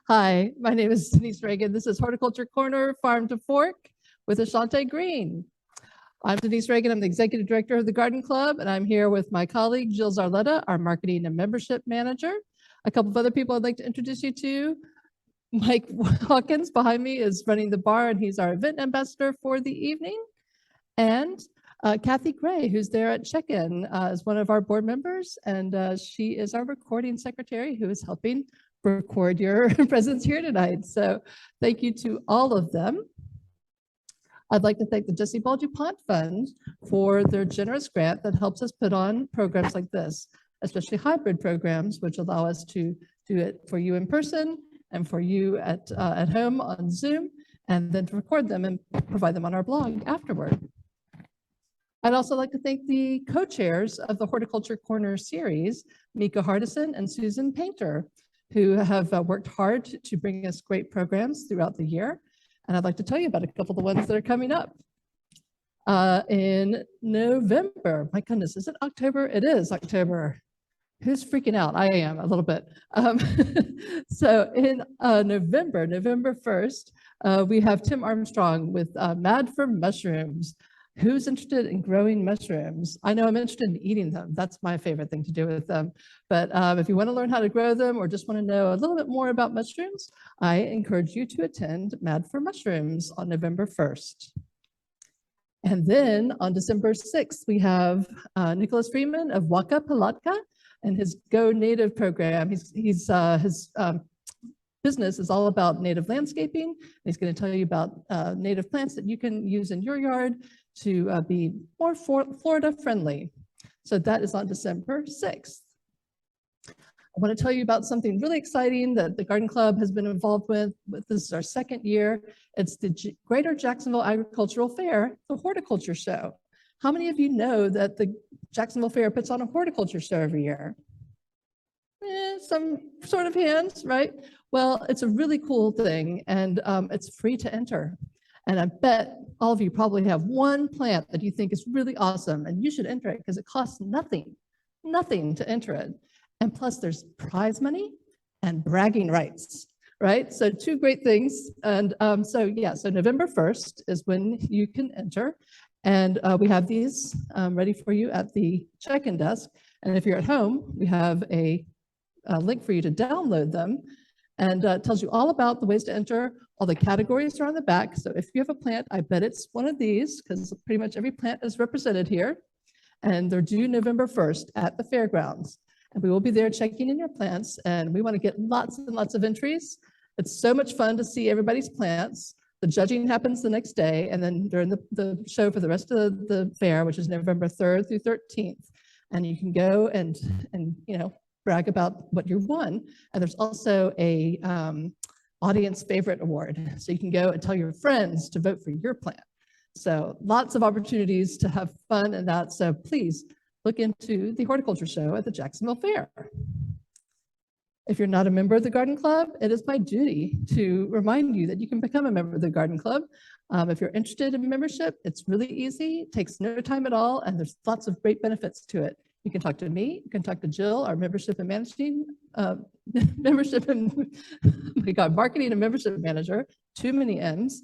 Hi, my name is Denise Reagan. This is Horticulture Corner, Farm to Fork with Ashantae Green. I'm Denise Reagan. I'm the Executive Director of the Garden Club, and I'm here with my colleague, Jill Zarletta, our Marketing and Membership Manager. A couple of other people I'd like to introduce you to. Mike Hawkins behind me is running the bar, and he's our event ambassador for the evening. And Kathy Gray, who's there at check-in, is one of our board members, and she is our recording secretary who is helping record your presence here tonight. So thank you to all of them. I'd like to thank the Jesse Ball DuPont Fund for their generous grant that helps us put on programs like this, especially hybrid programs, which allow us to do it for you in person and for you at home on Zoom, and then to record them and provide them on our blog afterward. I'd also like to thank the co-chairs of the Horticulture Corner series, Mika Hardison and Susan Painter, who have worked hard to bring us great programs throughout the year. And I'd like to tell you about a couple of the ones that are coming up. In November, my goodness, is it October? It is October. Who's freaking out? I am a little bit. So in November 1st, we have Tim Armstrong with Mad for Mushrooms. Who's interested in growing mushrooms? I know I'm interested in eating them. That's my favorite thing to do with them. But if you want to learn how to grow them or just want to know a little bit more about mushrooms, I encourage you to attend Mad for Mushrooms on November 1st. And then on December 6th, we have Nicholas Freeman of Waka Palatka and his Go Native program. His business is all about native landscaping. He's going to tell you about native plants that you can use in your yard to be more Florida friendly. So that is on December 6th. I want to tell you about something really exciting that the Garden Club has been involved with. This is our second year. It's the Greater Jacksonville Agricultural Fair, the Horticulture Show. How many of you know that the Jacksonville Fair puts on a horticulture show every year? Some sort of hands, right? Well, it's a really cool thing, and it's free to enter. And I bet all of you probably have one plant that you think is really awesome, and you should enter it because it costs nothing to enter it. And plus there's prize money and bragging rights, right? So two great things. And so November 1st is when you can enter. And we have these ready for you at the check-in desk. And if you're at home, we have a link for you to download them. And it tells you all about the ways to enter. All the categories are on the back. So if you have a plant, I bet it's one of these because pretty much every plant is represented here. And they're due November 1st at the fairgrounds. And we will be there checking in your plants. And we want to get lots and lots of entries. It's so much fun to see everybody's plants. The judging happens the next day. And then during the show for the rest of the fair, which is November 3rd through 13th. And you can go and you know, brag about what you won. And there's also a audience favorite award. So you can go and tell your friends to vote for your plant. So lots of opportunities to have fun in that. So please look into the horticulture show at the Jacksonville Fair. If you're not a member of the Garden Club, it is my duty to remind you that you can become a member of the Garden Club. If you're interested in membership, it's really easy, it takes no time at all, and there's lots of great benefits to it. You can talk to me, you can talk to Jill, our membership and marketing and membership manager, too many M's,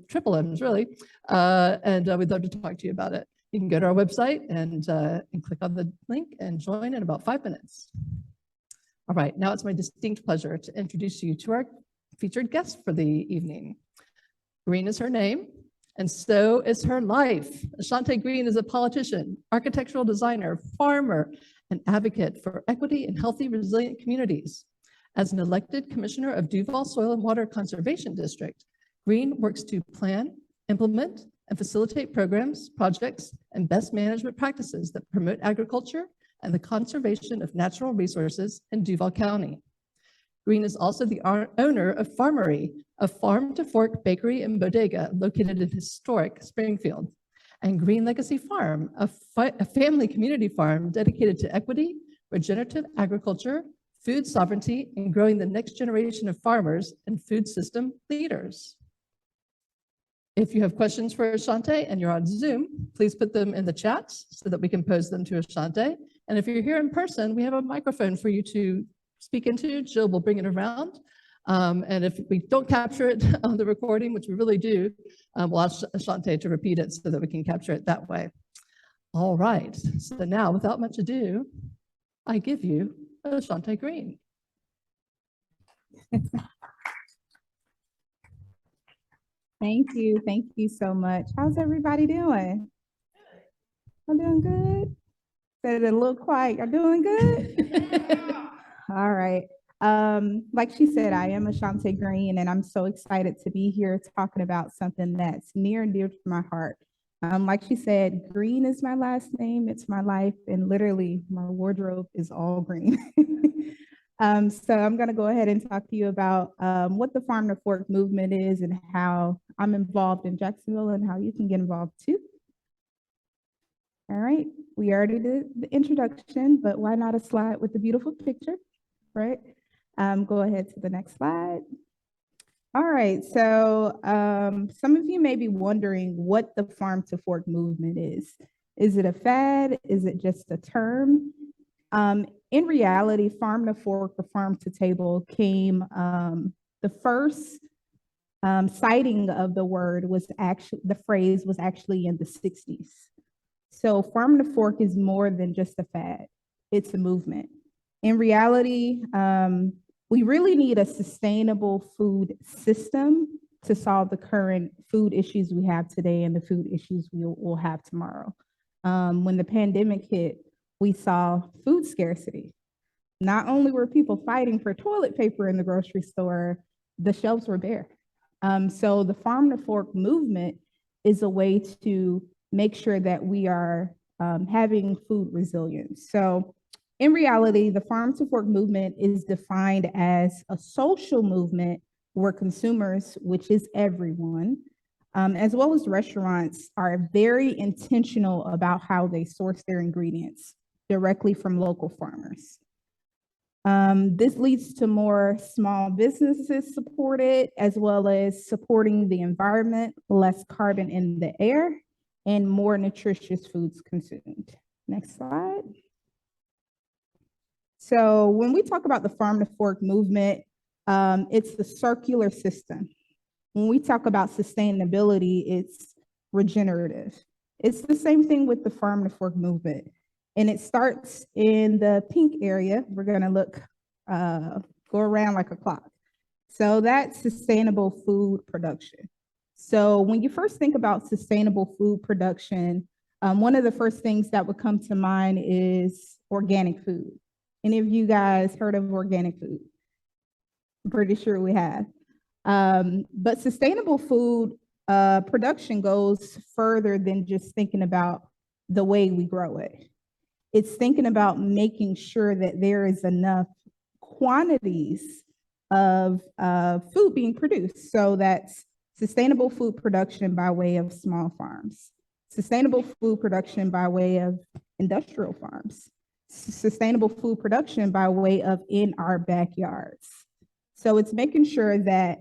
triple M's really, and we'd love to talk to you about it. You can go to our website and click on the link and join in about 5 minutes. All right, now it's my distinct pleasure to introduce you to our featured guest for the evening. Green is her name, and so is her life. Ashantae Green is a politician, architectural designer, farmer, and advocate for equity and healthy, resilient communities. As an elected commissioner of Duval Soil and Water Conservation District, Green works to plan, implement, and facilitate programs, projects, and best management practices that promote agriculture and the conservation of natural resources in Duval County. Green is also the owner of FARMERY, a farm-to-fork bakery and bodega located in historic Springfield, and Green Legacy Farm, a family community farm dedicated to equity, regenerative agriculture, food sovereignty, and growing the next generation of farmers and food system leaders. If you have questions for Ashantae and you're on Zoom, please put them in the chat so that we can pose them to Ashantae. And if you're here in person, we have a microphone for you to speak into, Jill will bring it around. And if we don't capture it on the recording, which we really do, we'll ask Ashantae to repeat it so that we can capture it that way. All right, so now without much ado, I give you Ashantae Green. Thank you so much. How's everybody doing? I'm doing good. Said it a little quiet. You're doing good? All right. Like she said, I am Ashantae Green, and I'm so excited to be here talking about something that's near and dear to my heart. Like she said, green is my last name, it's my life, and literally my wardrobe is all green. So I'm going to go ahead and talk to you about what the Farm to Fork movement is and how I'm involved in Jacksonville and how you can get involved too. All right, we already did the introduction, but why not a slide with the beautiful picture, right? Go ahead to the next slide. All right, so some of you may be wondering what the Farm to Fork movement is. Is it a fad? Is it just a term? In reality, Farm to Fork or Farm to Table came, the first citing of the word was actually, the phrase was actually in the 60s. So Farm to Fork is more than just a fad, it's a movement. In reality, we really need a sustainable food system to solve the current food issues we have today and the food issues we'll have tomorrow. When the pandemic hit, we saw food scarcity. Not only were people fighting for toilet paper in the grocery store, the shelves were bare. So the Farm to Fork movement is a way to make sure that we are having food resilience. So in reality, the Farm to Fork movement is defined as a social movement where consumers, which is everyone, as well as restaurants, are very intentional about how they source their ingredients directly from local farmers. This leads to more small businesses supported, as well as supporting the environment, less carbon in the air, and more nutritious foods consumed. Next slide. So when we talk about the Farm to Fork movement, it's the circular system. When we talk about sustainability, it's regenerative. It's the same thing with the Farm to Fork movement. And it starts in the pink area. We're gonna look, go around like a clock. So that's sustainable food production. So when you first think about sustainable food production, one of the first things that would come to mind is organic food. Any of you guys heard of organic food? I'm pretty sure we have. But sustainable food production goes further than just thinking about the way we grow it. It's thinking about making sure that there is enough quantities of food being produced. So that's sustainable food production by way of small farms, sustainable food production by way of industrial farms, sustainable food production by way of in our backyards. So it's making sure that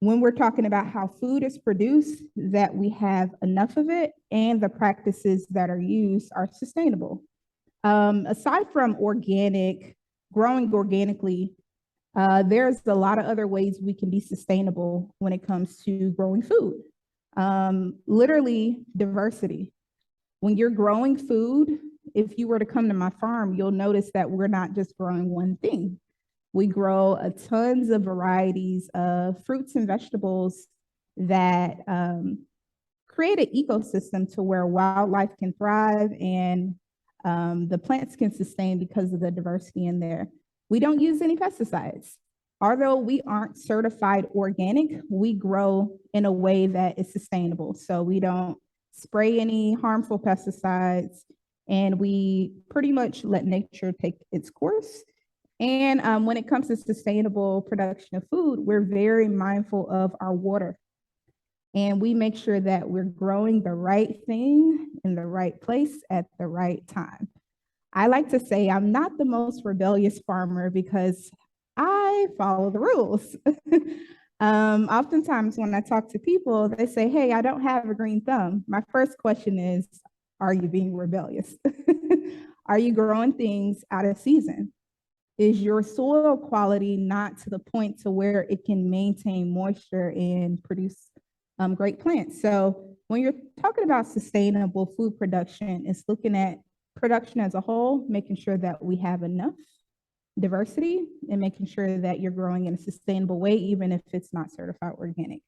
when we're talking about how food is produced, that we have enough of it and the practices that are used are sustainable. Aside from organic, growing organically, there's a lot of other ways we can be sustainable when it comes to growing food. Literally diversity. When you're growing food, if you were to come to my farm, you'll notice that we're not just growing one thing. We grow tons of varieties of fruits and vegetables that create an ecosystem to where wildlife can thrive and the plants can sustain because of the diversity in there. We don't use any pesticides. Although we aren't certified organic, we grow in a way that is sustainable. So we don't spray any harmful pesticides, and we pretty much let nature take its course. And when it comes to sustainable production of food, we're very mindful of our water. And we make sure that we're growing the right thing in the right place at the right time. I like to say I'm not the most rebellious farmer because I follow the rules. Oftentimes when I talk to people, they say, hey, I don't have a green thumb. My first question is, are you being rebellious? Are you growing things out of season? Is your soil quality not to the point to where it can maintain moisture and produce great plants? So when you're talking about sustainable food production, it's looking at production as a whole, making sure that we have enough diversity and making sure that you're growing in a sustainable way, even if it's not certified organic.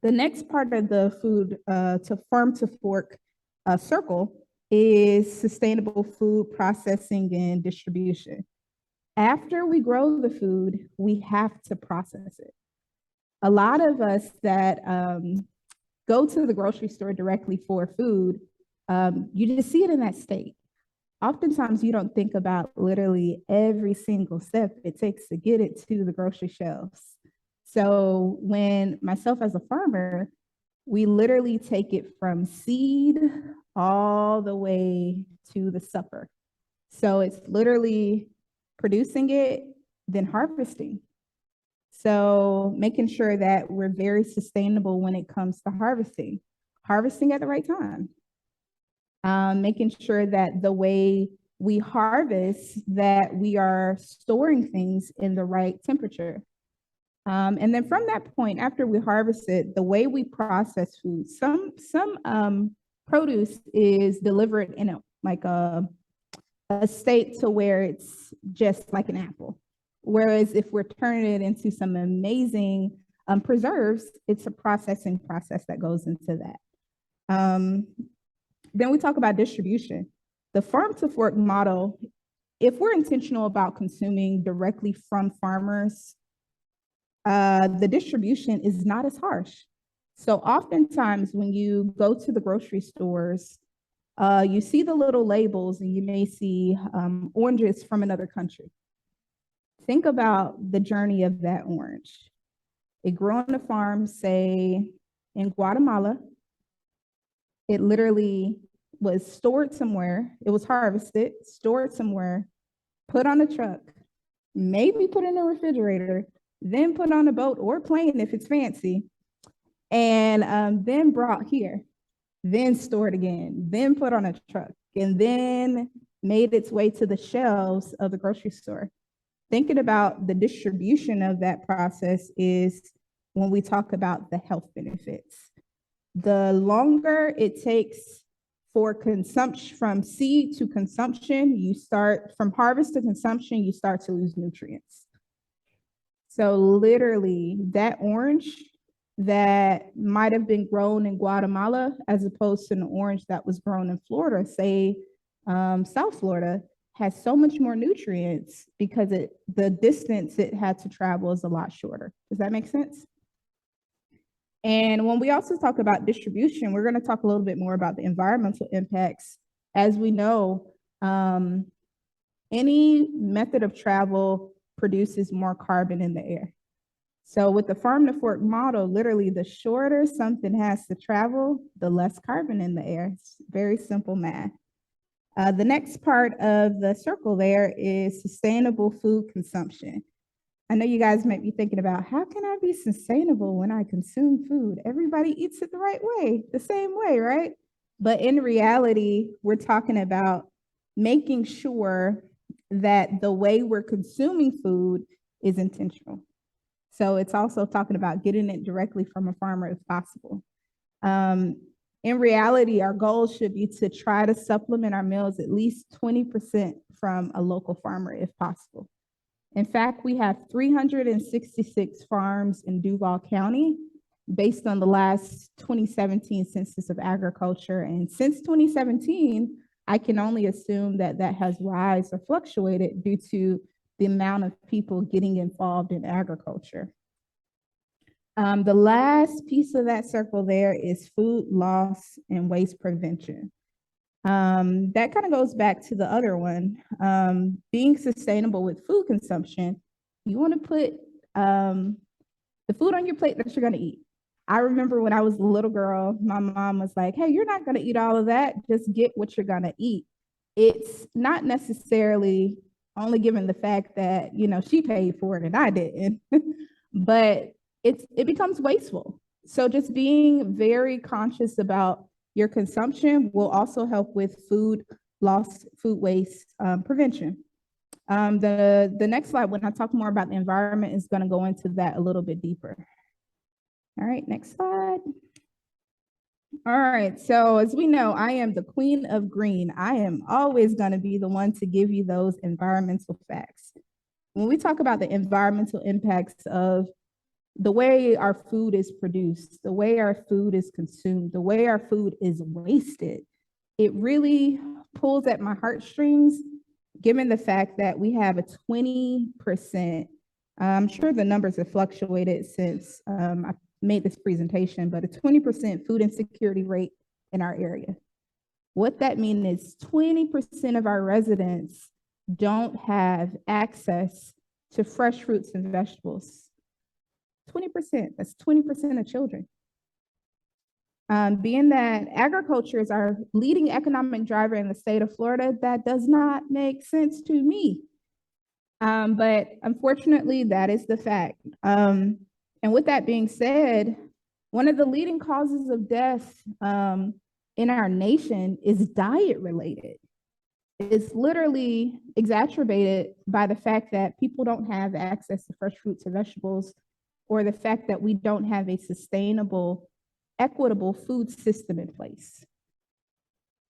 The next part of the food to farm to fork circle is sustainable food processing and distribution. After we grow the food, we have to process it. A lot of us that go to the grocery store directly for food, you just see it in that state. Oftentimes, you don't think about literally every single step it takes to get it to the grocery shelves. So when myself as a farmer, we literally take it from seed all the way to the supper. So it's literally producing it, then harvesting. So making sure that we're very sustainable when it comes to harvesting at the right time. Making sure that the way we harvest, that we are storing things in the right temperature. And then from that point, after we harvest it, the way we process food, some produce is delivered in a state to where it's just like an apple. Whereas if we're turning it into some amazing preserves, it's a processing process that goes into that. Then we talk about distribution. The farm to fork model, if we're intentional about consuming directly from farmers, the distribution is not as harsh. So oftentimes when you go to the grocery stores, you see the little labels and you may see oranges from another country. Think about the journey of that orange. It grew on a farm, say, in Guatemala. It literally was stored somewhere. It was harvested, stored somewhere, put on a truck, maybe put in a refrigerator, then put on a boat or plane if it's fancy, and then brought here, then stored again, then put on a truck, and then made its way to the shelves of the grocery store. Thinking about the distribution of that process is when we talk about the health benefits. The longer it takes for consumption, from seed to consumption, from harvest to consumption, you start to lose nutrients. So literally that orange that might have been grown in Guatemala, as opposed to an orange that was grown in Florida, say South Florida, has so much more nutrients because the distance it had to travel is a lot shorter. Does that make sense? And when we also talk about distribution, we're going to talk a little bit more about the environmental impacts. As we know, any method of travel produces more carbon in the air. So with the farm to fork model, literally the shorter something has to travel, the less carbon in the air. It's very simple math. The next part of the circle there is sustainable food consumption. I know you guys might be thinking about, how can I be sustainable when I consume food? Everybody eats it the right way, the same way, right? But in reality, we're talking about making sure that the way we're consuming food is intentional. So it's also talking about getting it directly from a farmer if possible. In reality, our goal should be to try to supplement our meals at least 20% from a local farmer if possible. In fact, we have 366 farms in Duval County based on the last 2017 Census of Agriculture. And since 2017, I can only assume that that has risen or fluctuated due to the amount of people getting involved in agriculture. The last piece of that circle there is food loss and waste prevention. That kind of goes back to the other one. Being sustainable with food consumption, you want to put the food on your plate that you're going to eat. I remember when I was a little girl, my mom was like, hey, you're not going to eat all of that. Just get what you're going to eat. It's not necessarily only given the fact that, you know, she paid for it and I didn't, but it becomes wasteful. So just being very conscious about your consumption will also help with food loss, food waste prevention. The next slide, when I talk more about the environment, is going to go into that a little bit deeper. All right, next slide. All right, so as we know, I am the queen of green. I am always going to be the one to give you those environmental facts. When we talk about the environmental impacts of the way our food is produced, the way our food is consumed, the way our food is wasted, it really pulls at my heartstrings, given the fact that we have a 20%, I'm sure the numbers have fluctuated since I made this presentation, but a 20% food insecurity rate in our area. What that means is 20% of our residents don't have access to fresh fruits and vegetables. 20%, that's 20% of children. Being that agriculture is our leading economic driver in the state of Florida, that does not make sense to me. But unfortunately, that is the fact. And with that being said, one of the leading causes of death in our nation is diet related. It's literally exacerbated by the fact that people don't have access to fresh fruits and vegetables, or the fact that we don't have a sustainable, equitable food system in place.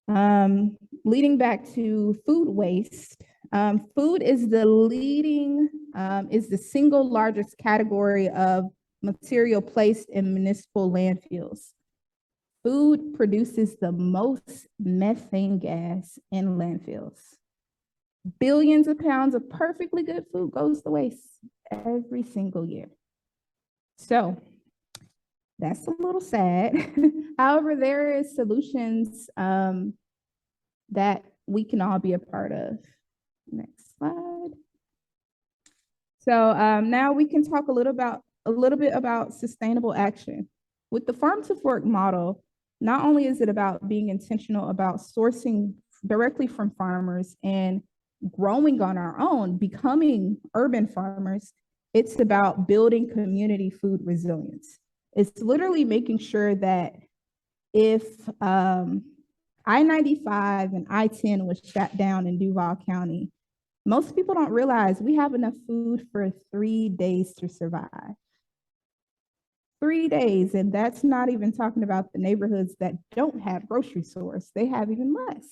Leading back to food waste, food is the single largest category of material placed in municipal landfills. Food produces the most methane gas in landfills. Billions of pounds of perfectly good food goes to waste every single year. So that's a little sad. However, there is solutions that we can all be a part of. Next slide. So now we can talk a little bit about sustainable action. With the farm to fork model, not only is it about being intentional about sourcing directly from farmers and growing on our own, becoming urban farmers, it's about building community food resilience. It's literally making sure that if I-95 and I-10 was shut down in Duval County, most people don't realize we have enough food for 3 days to survive. 3 days, and that's not even talking about the neighborhoods that don't have grocery stores. They have even less.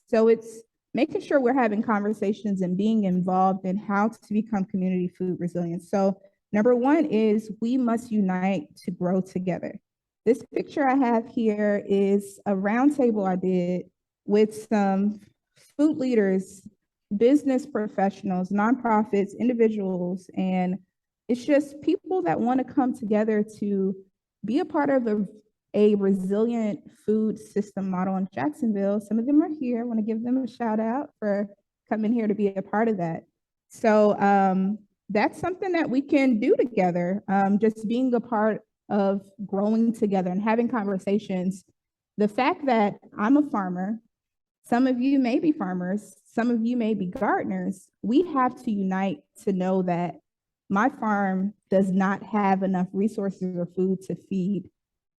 So it's making sure we're having conversations and being involved in how to become community food resilient. So number one is we must unite to grow together. This picture I have here is a roundtable I did with some food leaders, business professionals, nonprofits, individuals, and it's just people that want to come together to be a part of a resilient food system model in Jacksonville. Some of them are here. I want to give them a shout out for coming here to be a part of that. So that's something that we can do together, just being a part of growing together and having conversations. The fact that I'm a farmer, some of you may be farmers, some of you may be gardeners, we have to unite to know that my farm does not have enough resources or food to feed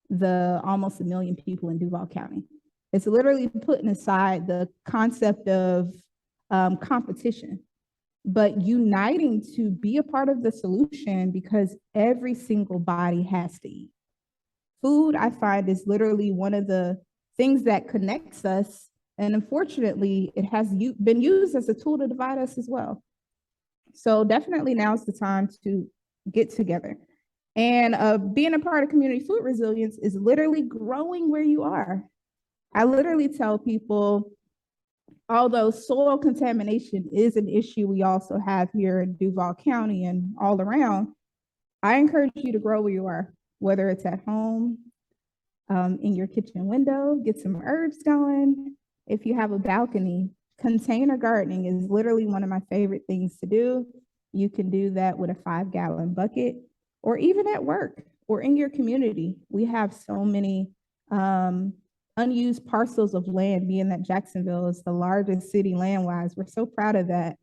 the almost 1 million people in Duval County. It's literally putting aside the concept of competition, but uniting to be a part of the solution, because every single body has to eat. Food, I find, is literally one of the things that connects us, and unfortunately, it has been used as a tool to divide us as well. So definitely now's the time to get together. And being a part of community food resilience is literally growing where you are. I literally tell people, although soil contamination is an issue we also have here in Duval County and all around, I encourage you to grow where you are, whether it's at home, in your kitchen window, get some herbs going. If you have a balcony, container gardening is literally one of my favorite things to do. You can do that with a 5-gallon bucket, or even at work or in your community. We have so many unused parcels of land, being that Jacksonville is the largest city land-wise. We're so proud of that,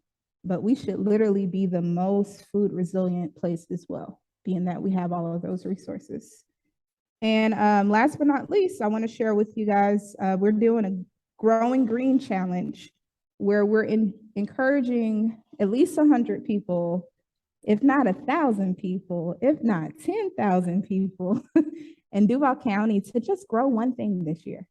but we should literally be the most food resilient place as well, being that we have all of those resources. And last but not least, I want to share with you guys, we're doing a Growing Green Challenge, where we're encouraging at least 100 people, if not 1,000 people, if not 10,000 people in Duval County to just grow one thing this year.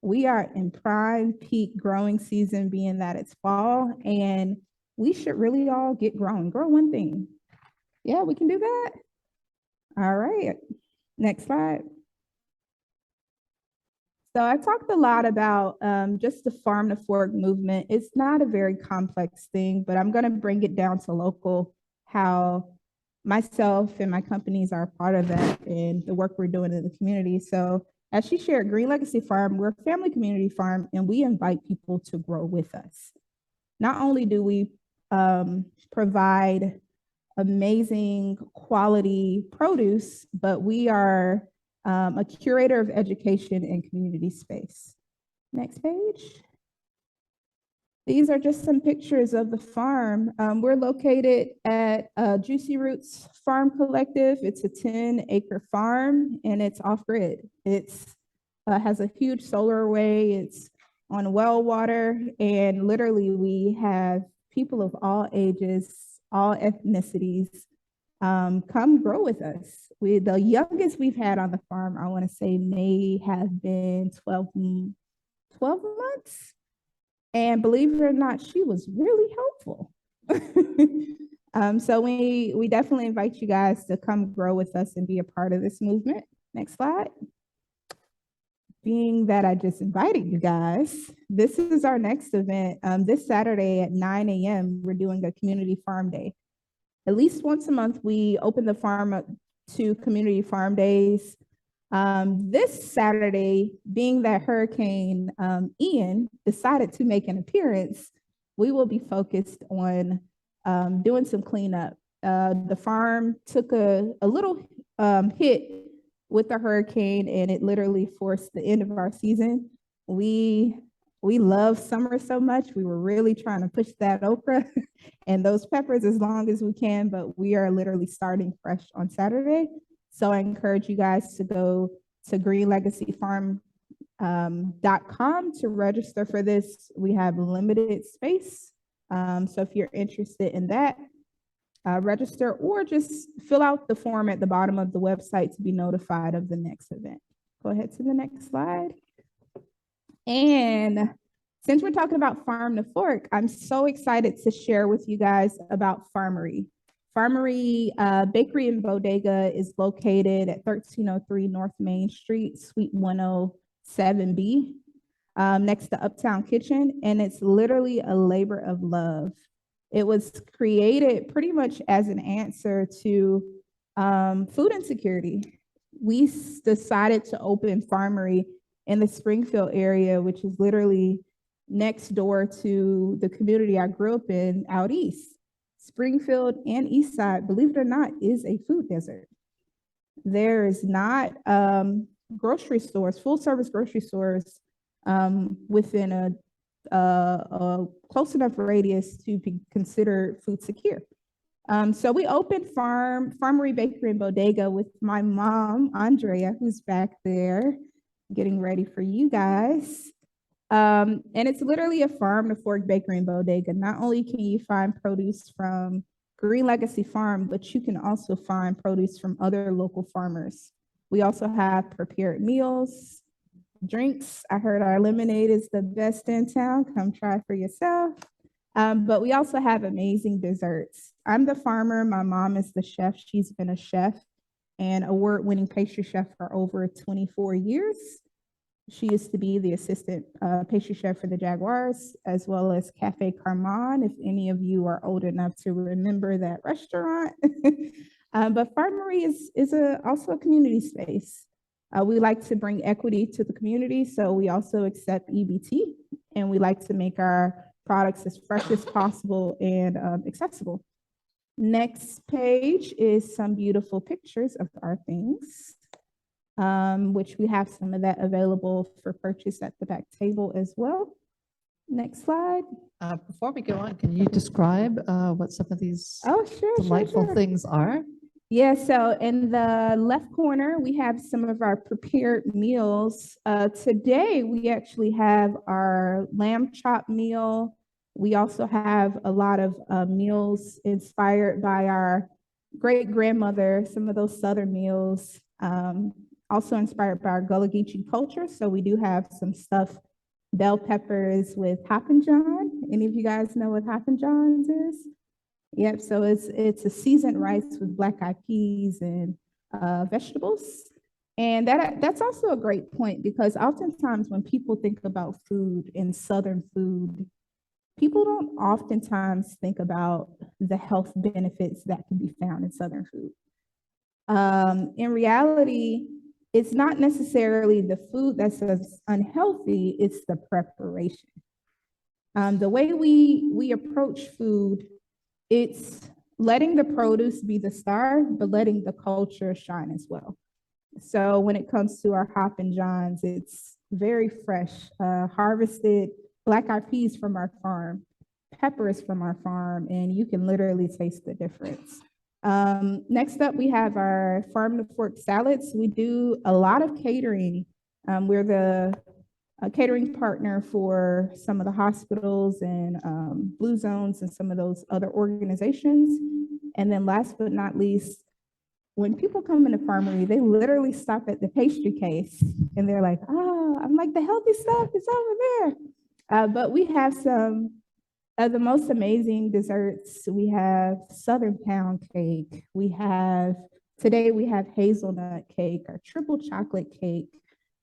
We are in prime peak growing season, being that it's fall, and we should really all get growing. Grow one thing. Yeah, we can do that. All right, next slide. So I talked a lot about just the farm to fork movement. It's not a very complex thing, but I'm going to bring it down to local, how myself and my companies are a part of that and the work we're doing in the community. So as she shared, Green Legacy Farm, we're a family community farm, and we invite people to grow with us. Not only do we provide amazing quality produce, but we are a curator of education and community space. Next page. These are just some pictures of the farm. We're located at Juicy Roots Farm Collective. It's a 10-acre farm, and it's off-grid. It's has a huge solar array. It's on well water, and literally we have people of all ages, all ethnicities, come grow with us. The youngest we've had on the farm, I want to say, may have been 12 months. And believe it or not, she was really helpful. So we definitely invite you guys to come grow with us and be a part of this movement. Next slide. Being that I just invited you guys, this is our next event. This Saturday at 9 a.m., we're doing a community farm day. At least once a month, we open the farm up to community farm days. This Saturday, being that Hurricane Ian decided to make an appearance, we will be focused on doing some cleanup. The farm took a little hit with the hurricane, and it literally forced the end of our season. We love summer so much. We were really trying to push that okra and those peppers as long as we can, but we are literally starting fresh on Saturday. So I encourage you guys to go to greenlegacyfarm.com to register for this. We have limited space. So if you're interested in that, register or just fill out the form at the bottom of the website to be notified of the next event. Go ahead to the next slide. And since we're talking about farm to fork, I'm so excited to share with you guys about FARMERY. FARMERY Bakery and Bodega is located at 1303 North Main Street, Suite 107B, next to Uptown Kitchen, and it's literally a labor of love. It was created pretty much as an answer to food insecurity. We decided to open FARMERY in the Springfield area, which is literally next door to the community I grew up in out east. Springfield and East Side, believe it or not, is a food desert. There is not grocery stores, full service grocery stores within a close enough radius to be considered food secure. So we opened FARMERY Bakery and Bodega with my mom, Andrea, who's back there getting ready for you guys. And it's literally a farm to fork bakery and bodega. Not only can you find produce from Green Legacy Farm, but you can also find produce from other local farmers. We also have prepared meals, drinks. I heard our lemonade is the best in town. Come try for yourself. But we also have amazing desserts. I'm the farmer. My mom is the chef. She's been a chef and award-winning pastry chef for over 24 years. She used to be the assistant pastry chef for the Jaguars, as well as Cafe Carman, if any of you are old enough to remember that restaurant. But FARMERY is also a community space. We like to bring equity to the community, so we also accept EBT, and we like to make our products as fresh as possible and accessible. Next page is some beautiful pictures of our things, which we have some of that available for purchase at the back table as well. Next slide. Before we go on, can you describe what some of these sure, delightful things are? Yeah, so in the left corner, we have some of our prepared meals. Today, we actually have our lamb chop meal, We also have a lot of meals inspired by our great grandmother, some of those Southern meals, also inspired by our Gullah Geechee culture. So we do have some stuffed bell peppers with Hoppin' John. Any of you guys know what Hoppin' John's is? Yep, so it's a seasoned rice with black eyed peas and vegetables. And that's also a great point, because oftentimes when people think about food and Southern food, people don't oftentimes think about the health benefits that can be found in Southern food. In reality, it's not necessarily the food that's unhealthy, it's the preparation. The way we approach food, it's letting the produce be the star, but letting the culture shine as well. So when it comes to our Hoppin' Johns, it's very fresh, harvested black-eyed peas from our farm, peppers from our farm, and you can literally taste the difference. Next up, we have our farm to fork salads. We do a lot of catering. We're the catering partner for some of the hospitals and Blue Zones and some of those other organizations. And then last but not least, when people come into FARMERY, they literally stop at the pastry case and they're like, oh, I'm like, the healthy stuff is over there. But we have some of the most amazing desserts. We have Southern Pound Cake. Today we have hazelnut cake, our triple chocolate cake,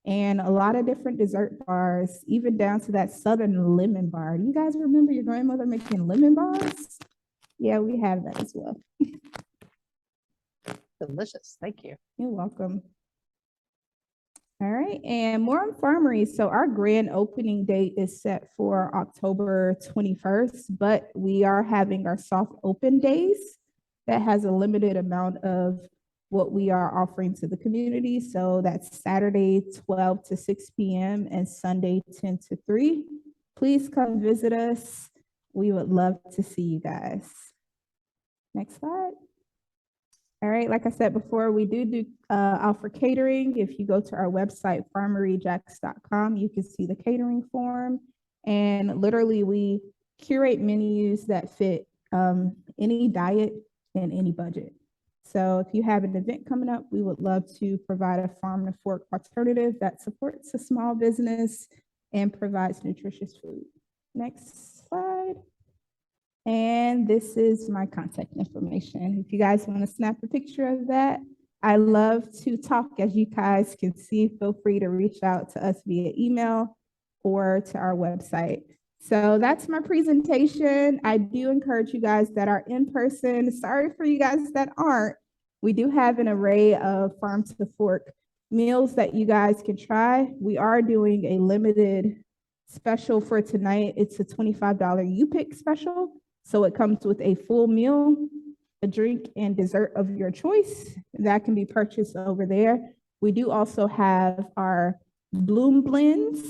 and a lot of different dessert bars, even down to that Southern lemon bar. Do you guys remember your grandmother making lemon bars? Yeah, we have that as well. Delicious. Thank you. You're welcome. All right, and more on FARMERY. So our grand opening date is set for October 21st, but we are having our soft open days that has a limited amount of what we are offering to the community. So that's Saturday, 12 to 6 p.m. and Sunday, 10 to 3. Please come visit us. We would love to see you guys. Next slide. All right, like I said before, we do offer catering. If you go to our website, farmeryjacks.com, you can see the catering form. And literally, we curate menus that fit any diet and any budget. So if you have an event coming up, we would love to provide a farm to fork alternative that supports a small business and provides nutritious food. Next slide. And this is my contact information. If you guys want to snap a picture of that, I love to talk, as you guys can see. Feel free to reach out to us via email or to our website. So that's my presentation. I do encourage you guys that are in person. Sorry for you guys that aren't. We do have an array of farm to fork meals that you guys can try. We are doing a limited special for tonight. It's a $25 you pick special. So it comes with a full meal, a drink, and dessert of your choice. That can be purchased over there. We do also have our Bloom Blends.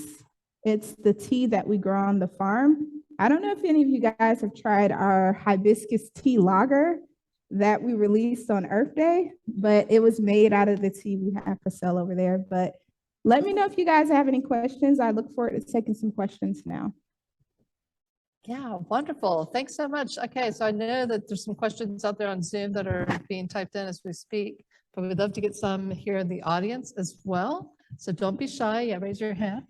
It's the tea that we grow on the farm. I don't know if any of you guys have tried our hibiscus tea lager that we released on Earth Day, but it was made out of the tea we have for sale over there. But let me know if you guys have any questions. I look forward to taking some questions now. Yeah, wonderful. Thanks so much. Okay, so I know that there's some questions out there on Zoom that are being typed in as we speak, but we'd love to get some here in the audience as well. So don't be shy. Yeah, raise your hand.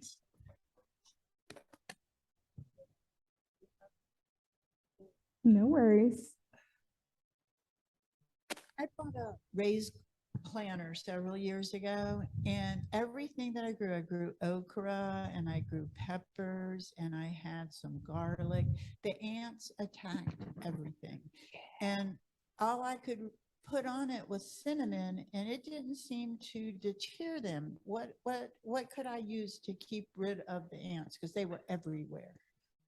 No worries. I bought a raised planter several years ago, and everything that I grew okra and I grew peppers and I had some garlic. The ants attacked everything, and all I could put on it was cinnamon, and it didn't seem to deter them. What could I use to keep rid of the ants, because they were everywhere?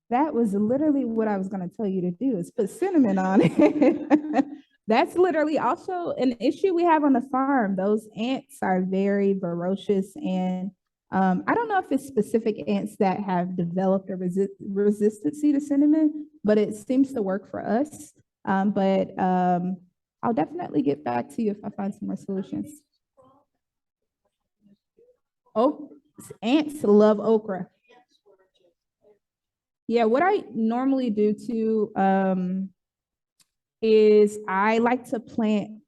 That was literally what I was going to tell you to do, is put cinnamon on it. That's literally also an issue we have on the farm. Those ants are very ferocious, and I don't know if it's specific ants that have developed a resistance to cinnamon, but it seems to work for us. I'll definitely get back to you if I find some more solutions. Oh, ants love okra. Yeah, what I normally do too is I like to plant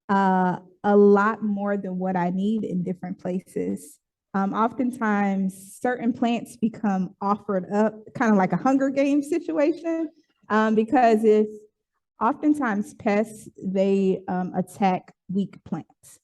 a lot more than what I need in different places. Oftentimes, certain plants become offered up, kind of like a Hunger Games situation, because if oftentimes pests, they attack weak plants.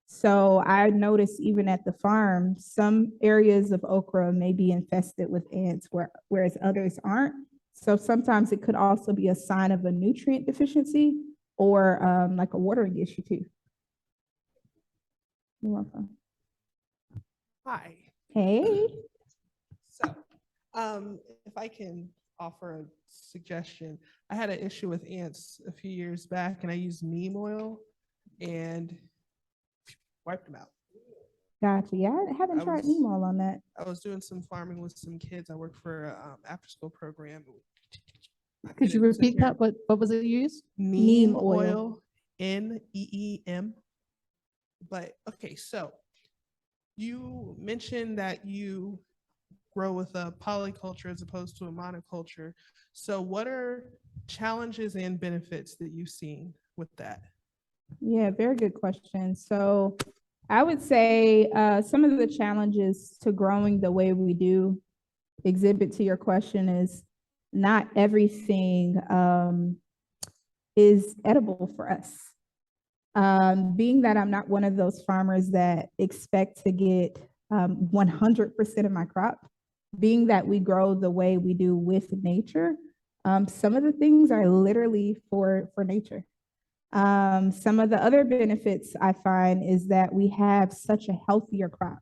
So I noticed even at the farm, some areas of okra may be infested with ants, whereas others aren't. So sometimes it could also be a sign of a nutrient deficiency or like a watering issue too. You're welcome. Hi. Hey. So, if I can offer a suggestion, I had an issue with ants a few years back, and I used neem oil and wiped them out. Gotcha. Yeah, I haven't tried neem oil on that. I was doing some farming with some kids. I worked for an after-school program. Could you repeat that? What was it you used? Neem Neem oil. oil, NEEM. But okay, so you mentioned that you grow with a polyculture as opposed to a monoculture. So what are challenges and benefits that you've seen with that? Yeah, very good question. So I would say some of the challenges to growing the way we do exhibit to your question is not everything is edible for us. Being that I'm not one of those farmers that expect to get 100% of my crop, being that we grow the way we do with nature, some of the things are literally for nature. Some of the other benefits I find is that we have such a healthier crop.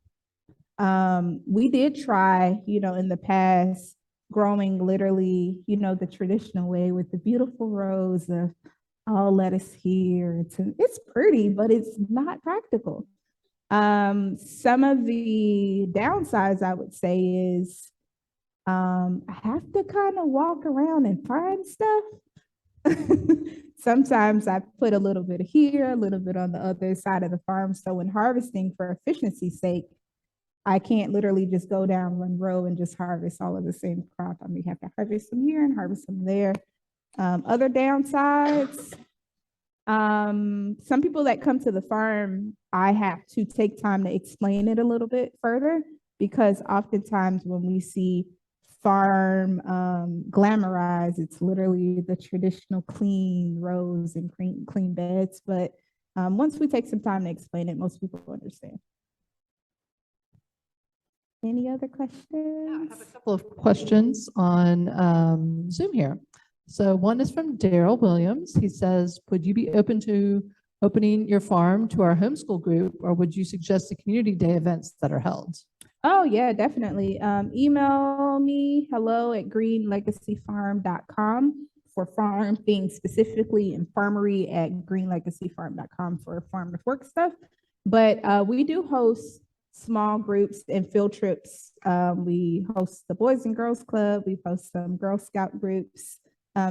We did try, in the past, growing literally, the traditional way with the beautiful rows of all lettuce here. It's pretty, but it's not practical. Some of the downsides I would say is I have to kind of walk around and find stuff. Sometimes I put a little bit here, a little bit on the other side of the farm. So when harvesting for efficiency's sake, I can't literally just go down one row and just harvest all of the same crop. I may have to harvest some here and harvest some there. Other downsides, some people that come to the farm, I have to take time to explain it a little bit further, because oftentimes when we see farm glamorized, it's literally the traditional clean rows and clean beds. But once we take some time to explain it, most people understand. Any other questions? I have a couple of questions on Zoom here. So one is from Daryl Williams. He says, would you be open to opening your farm to our homeschool group, or would you suggest the community day events that are held? Oh, yeah, definitely. Email me, hello@greenlegacyfarm.com for farm things specifically, and FARMERY@greenlegacyfarm.com for farm to fork stuff. But we do host small groups and field trips. We host the Boys and Girls Club. We host some Girl Scout groups.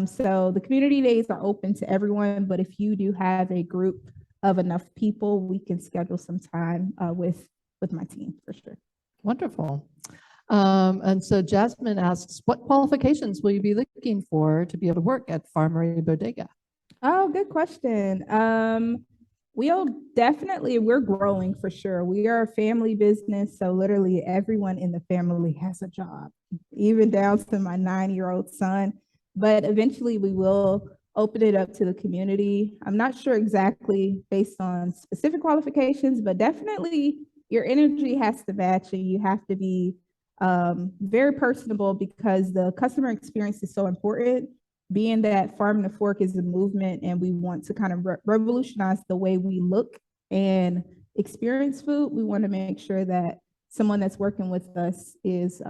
So the community days are open to everyone, but if you do have a group of enough people, we can schedule some time with my team for sure. Wonderful. And so Jasmine asks, what qualifications will you be looking for to be able to work at FARMERY Bodega? Oh, good question. We're growing for sure. We are a family business, so literally everyone in the family has a job, even down to my 9-year-old son. But eventually we will open it up to the community. I'm not sure exactly based on specific qualifications, but definitely your energy has to match, and you have to be very personable, because the customer experience is so important. Being that Farm to Fork is a movement and we want to kind of revolutionize the way we look and experience food, we want to make sure that someone that's working with us is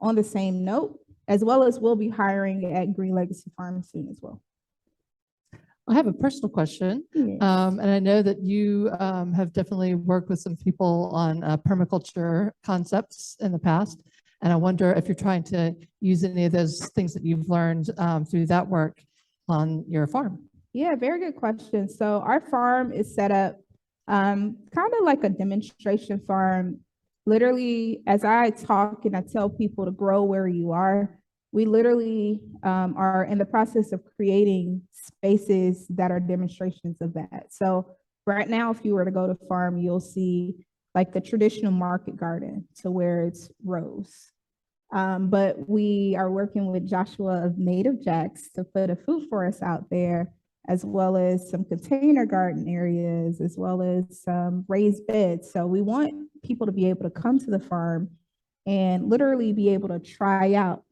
on the same note, as well as we'll be hiring at Green Legacy Farm soon as well. I have a personal question. Yes. And I know that you have definitely worked with some people on permaculture concepts in the past. And I wonder if you're trying to use any of those things that you've learned through that work on your farm. Yeah, very good question. So our farm is set up kind of like a demonstration farm. Literally, as I talk and I tell people to grow where you are, we literally are in the process of creating spaces that are demonstrations of that. So right now, if you were to go to farm, you'll see like the traditional market garden to where it's rows. But we are working with Joshua of Native Jacks to put a food forest out there, as well as some container garden areas, as well as some raised beds. So we want people to be able to come to the farm and literally be able to try out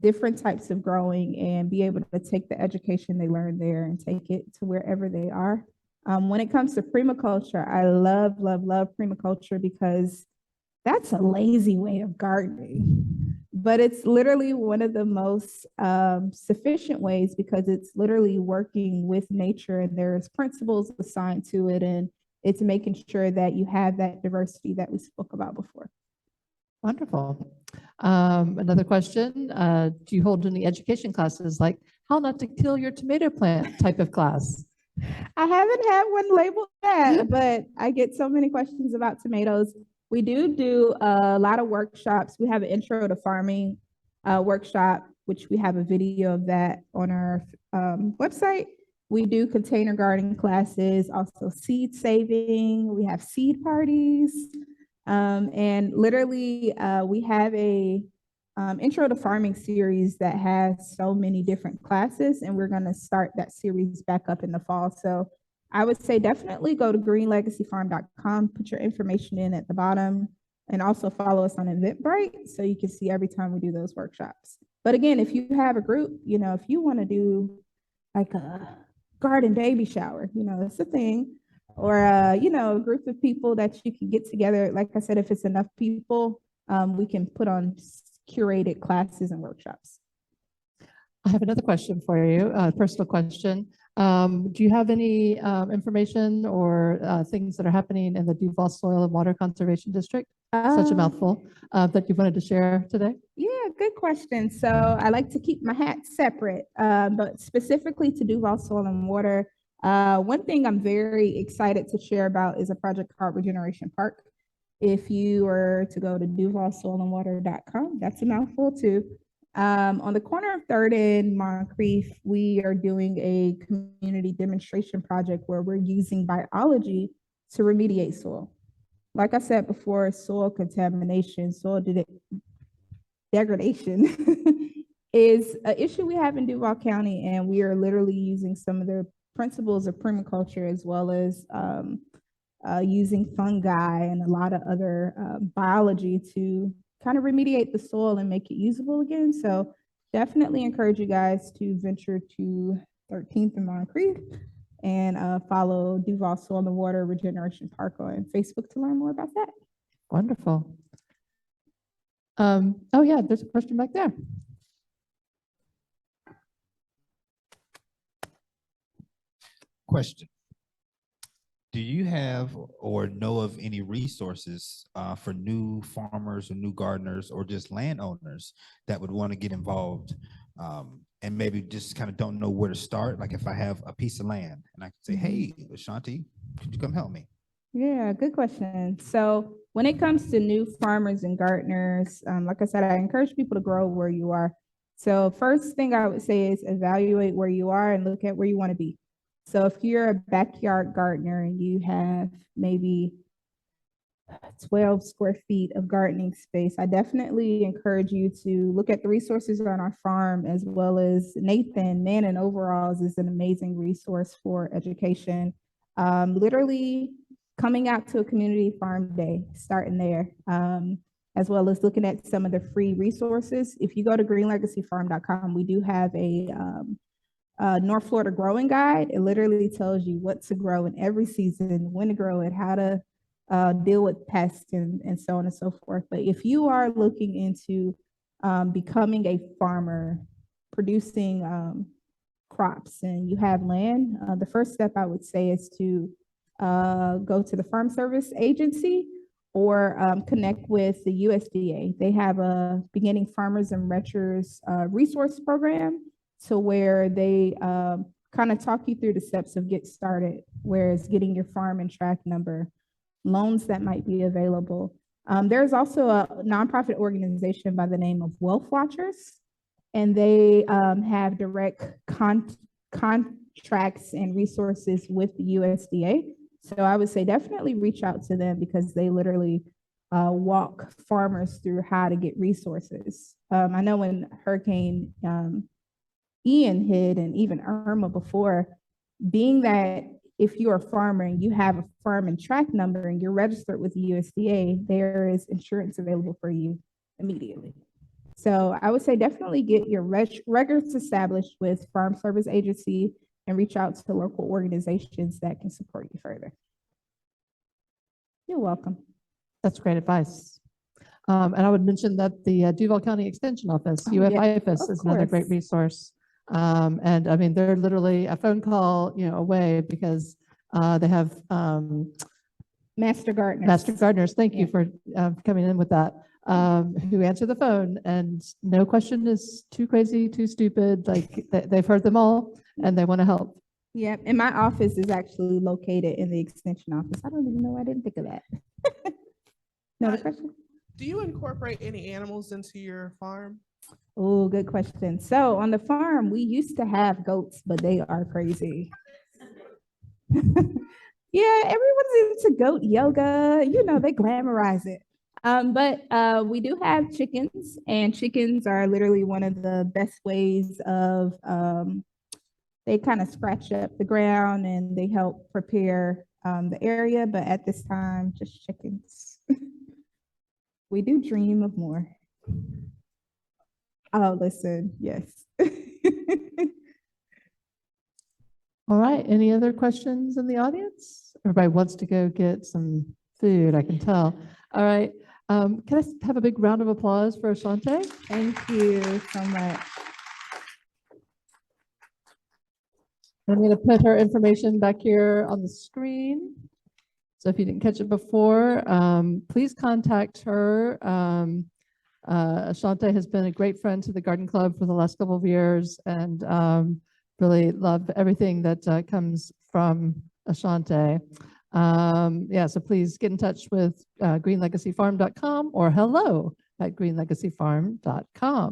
different types of growing and be able to take the education they learn there and take it to wherever they are. When it comes to permaculture, I love permaculture because that's a lazy way of gardening, but it's literally one of the most sufficient ways because it's literally working with nature and there's principles assigned to it, and it's making sure that you have that diversity that we spoke about before. Wonderful. Another question, do you hold any education classes like how not to kill your tomato plant type of class? I haven't had one labeled that, but I get so many questions about tomatoes. We do a lot of workshops. We have an intro to farming workshop, which we have a video of that on our website. We do container gardening classes, also seed saving. We have seed parties. And literally, we have a intro to farming series that has so many different classes, and we're going to start that series back up in the fall. So I would say definitely go to greenlegacyfarm.com, put your information in at the bottom, and also follow us on Eventbrite so you can see every time we do those workshops. But again, if you have a group, if you want to do like a garden baby shower, it's a thing, or a group of people that you can get together. Like I said, if it's enough people, we can put on curated classes and workshops. I have another question for you, a personal question. Do you have any information or things that are happening in the Duval Soil and Water Conservation District? Such a mouthful that you wanted to share today? Yeah, good question. So I like to keep my hats separate, but specifically to Duval Soil and Water, one thing I'm very excited to share about is a project called Regeneration Park. If you were to go to duvalsoilandwater.com, that's a mouthful too. On the corner of 3rd and Moncrief, we are doing a community demonstration project where we're using biology to remediate soil. Like I said before, soil contamination, soil degradation is an issue we have in Duval County, and we are literally using some of the principles of permaculture as well as using fungi and a lot of other biology to kind of remediate the soil and make it usable again. So definitely encourage you guys to venture to 13th and Moncrief and follow Duval Soil and Water Regeneration Park on Facebook to learn more about that. Wonderful. Oh yeah, there's a question back there. Question. Do you have or know of any resources for new farmers or new gardeners or just landowners that would want to get involved and maybe just kind of don't know where to start? Like if I have a piece of land and I can say, hey, Ashantae, could you come help me? Yeah, good question. So when it comes to new farmers and gardeners, like I said, I encourage people to grow where you are. So first thing I would say is evaluate where you are and look at where you want to be. So if you're a backyard gardener and you have maybe 12 square feet of gardening space, I definitely encourage you to look at the resources on our farm, as well as Nathan, Man in Overalls is an amazing resource for education. Literally coming out to a community farm day, starting there, as well as looking at some of the free resources. If you go to greenlegacyfarm.com, we do have a North Florida growing guide. It literally tells you what to grow in every season, when to grow it, how to deal with pests and so on and so forth. But if you are looking into becoming a farmer, producing crops, and you have land, the first step I would say is to go to the Farm Service Agency or connect with the USDA. They have a Beginning Farmers and Ranchers resource program, to where they kind of talk you through the steps of get started, whereas getting your farm and track number, loans that might be available. There's also a nonprofit organization by the name of Wealth Watchers. and they have direct contracts and resources with the USDA. So I would say definitely reach out to them because they literally walk farmers through how to get resources. I know when Hurricane Ian hit and even Irma before, being that if you're a farmer and you have a farm and track number and you're registered with the USDA, there is insurance available for you immediately. So I would say definitely get your records established with Farm Service Agency and reach out to local organizations that can support you further. You're welcome. That's great advice. And I would mention that the Duval County Extension Office, Oh, yeah, UFIFS, of is another great course. resource. And I mean, they're literally a phone call, away because they have Master Gardeners. Master Gardeners. Thank you Yeah. for coming in with that. Who answer the phone, and no question is too crazy, too stupid. Like they've heard them all, and they want to help. Yeah, and my office is actually located in the Extension office. I don't even know. I didn't think of that. Another question? Do you incorporate any animals into your farm? Oh, good question. So on the farm, we used to have goats, but they are crazy. Yeah, everyone's into goat yoga. They glamorize it. But we do have chickens, and chickens are literally one of the best ways of, they kind of scratch up the ground and they help prepare the area. But at this time, just chickens. We do dream of more. Oh, listen, yes. All right. Any other questions in the audience? Everybody wants to go get some food, I can tell. All right. Can I have a big round of applause for Ashantae? Thank you so much. I'm going to put her information back here on the screen. So if you didn't catch it before, please contact her. Ashantae has been a great friend to the Garden Club for the last couple of years, and really love everything that comes from Ashantae. Yeah, so please get in touch with greenlegacyfarm.com or hello@greenlegacyfarm.com.